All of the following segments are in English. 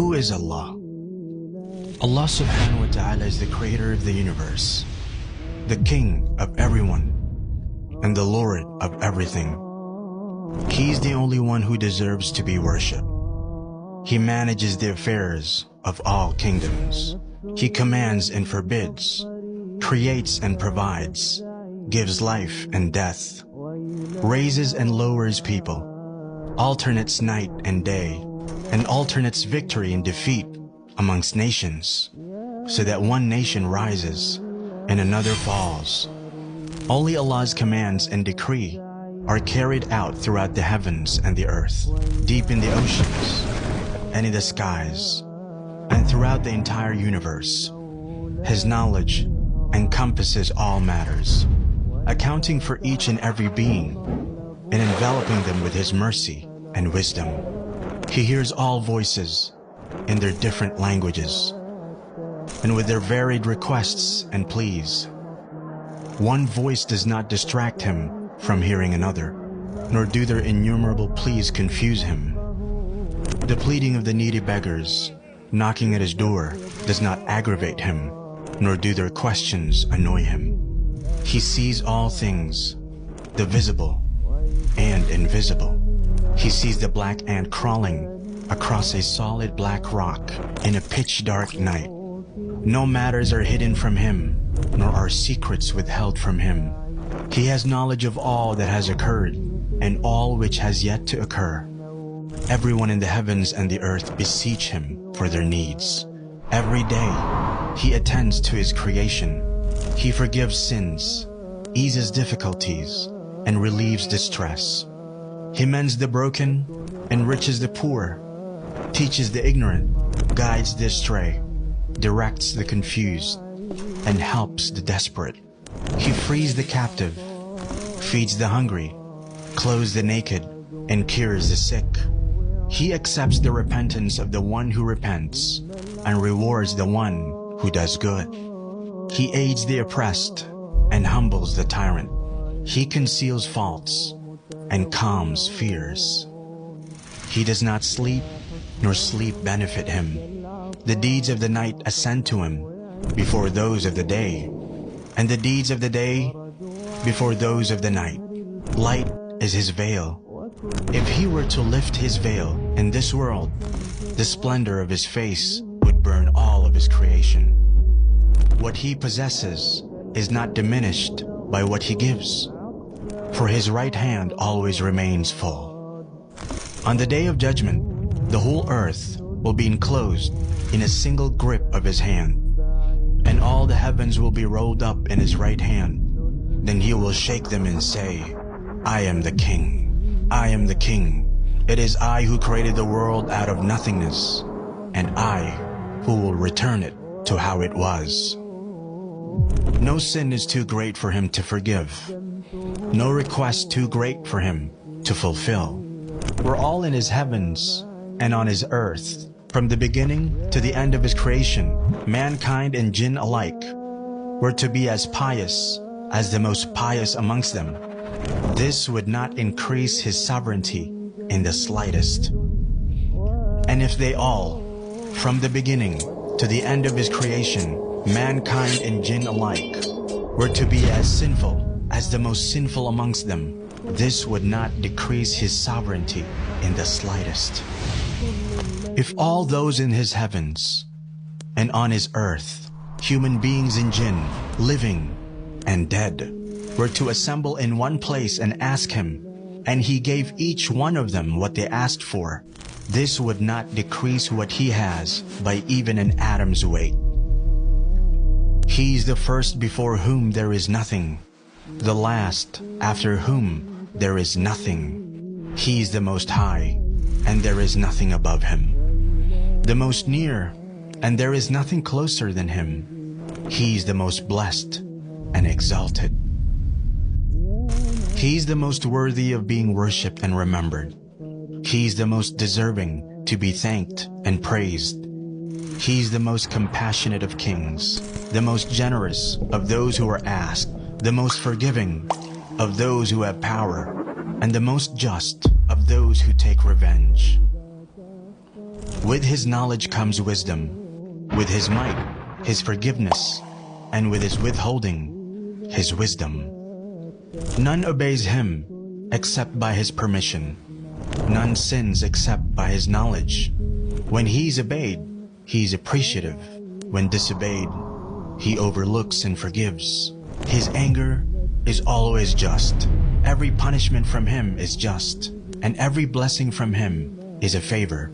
Who is Allah? Allah subhanahu wa ta'ala is the creator of the universe, the king of everyone, and the Lord of everything. He is the only one who deserves to be worshipped. He manages the affairs of all kingdoms. He commands and forbids, creates and provides, gives life and death, raises and lowers people, alternates night and day, and alternates victory and defeat amongst nations, so that one nation rises and another falls. Only Allah's commands and decree are carried out throughout the heavens and the earth, deep in the oceans and in the skies, and throughout the entire universe. His knowledge encompasses all matters, accounting for each and every being and enveloping them with His mercy and wisdom. He hears all voices in their different languages and with their varied requests and pleas. One voice does not distract Him from hearing another, nor do their innumerable pleas confuse Him. The pleading of the needy beggars knocking at His door does not aggravate Him, nor do their questions annoy Him. He sees all things, the visible and invisible. He sees the black ant crawling across a solid black rock in a pitch-dark night. No matters are hidden from Him, nor are secrets withheld from Him. He has knowledge of all that has occurred and all which has yet to occur. Everyone in the heavens and the earth beseech Him for their needs. Every day, He attends to His creation. He forgives sins, eases difficulties, and relieves distress. He mends the broken, enriches the poor, teaches the ignorant, guides the astray, directs the confused, and helps the desperate. He frees the captive, feeds the hungry, clothes the naked, and cures the sick. He accepts the repentance of the one who repents and rewards the one who does good. He aids the oppressed and humbles the tyrant. He conceals faults and calms fears. He does not sleep, nor sleep benefit Him. The deeds of the night ascend to Him before those of the day, and the deeds of the day before those of the night. Light is His veil. If He were to lift His veil in this world, the splendor of His face would burn all of His creation. What He possesses is not diminished by what He gives, for His right hand always remains full. On the day of judgment, the whole earth will be enclosed in a single grip of His hand, and all the heavens will be rolled up in His right hand. Then He will shake them and say, I am the King. I am the King. It is I who created the world out of nothingness, and I who will return it to how it was. No sin is too great for Him to forgive. No request too great for Him to fulfill. We're all in His heavens and on His earth. From the beginning to the end of His creation, mankind and jinn alike were to be as pious as the most pious amongst them. This would not increase His sovereignty in the slightest. And if they all, from the beginning to the end of His creation, mankind and jinn alike, were to be as sinful as the most sinful amongst them, this would not decrease His sovereignty in the slightest. If all those in His heavens and on His earth, human beings and jinn, living and dead, were to assemble in one place and ask Him, and He gave each one of them what they asked for, this would not decrease what He has by even an atom's weight. He is the first before whom there is nothing, the last after whom there is nothing. He is the Most High, and there is nothing above Him. The most near, and there is nothing closer than Him. He is the most blessed and exalted. He is the most worthy of being worshipped and remembered. He is the most deserving to be thanked and praised. He is the most compassionate of kings, the most generous of those who are asked, the most forgiving of those who have power, and the most just of those who take revenge. With his knowledge comes wisdom, with his might, his forgiveness, and with his withholding, his wisdom. None obeys him except by his permission. None sins except by his knowledge. When he is obeyed, he is appreciative. When disobeyed, he overlooks and forgives. His anger is always just. Every punishment from him is just, and every blessing from him is a favor.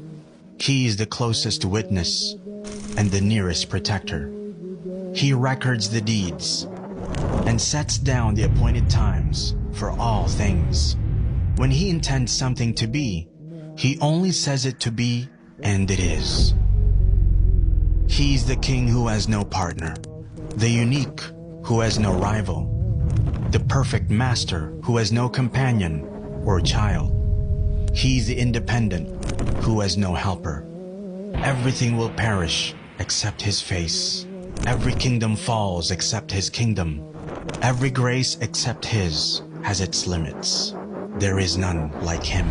He is the closest witness and the nearest protector. He records the deeds and sets down the appointed times for all things. When he intends something to be, he only says it to be, and it is. He is the king who has no partner, the unique who has no rival, the perfect master who has no companion or child. He is the independent who has no helper. Everything will perish except his face. Every kingdom falls except his kingdom. Every grace except his has its limits. There is none like him.